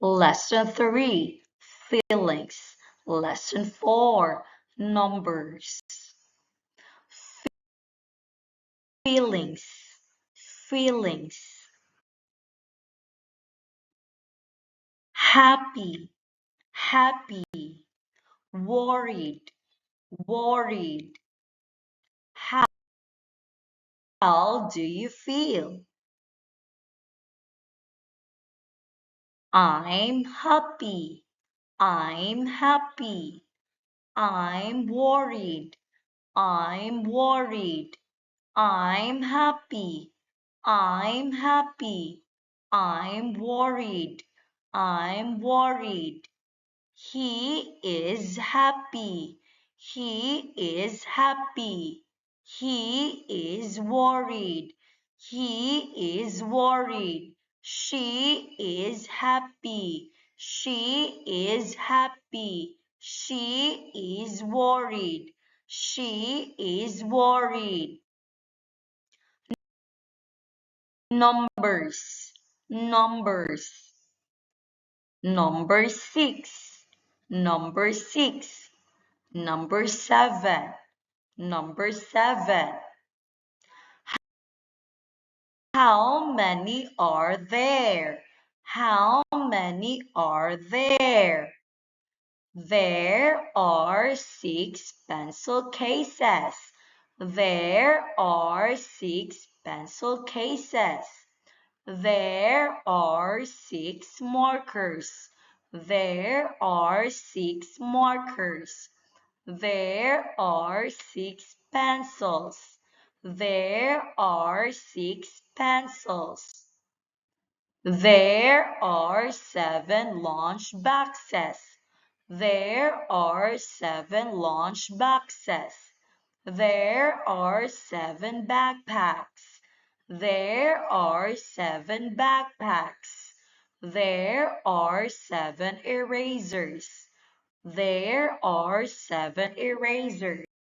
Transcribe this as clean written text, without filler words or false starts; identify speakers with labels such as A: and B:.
A: Lesson 3, Feelings. Lesson 4, Numbers. Feelings, feelings. Happy, happy. Worried, worried. How do you feel? I'm happy. I'm happy. I'm worried. I'm worried. I'm happy. I'm happy. I'm worried. I'm worried. He is happy. He is happy. He is worried. He is worried. She is happy. She is happy. She is worried. She is worried. Numbers, numbers. Number 6, number 6. Number 7, number 7. How many are there? How many are there? There are 6 pencil cases. There are 6 pencil cases. There are 6 markers. There are 6 markers. There are 6 pencils. There are 6 pencils. There are 7 lunch boxes. There are 7 lunch boxes. There are 7 backpacks. There are 7 backpacks. There are 7 erasers. There are 7 erasers.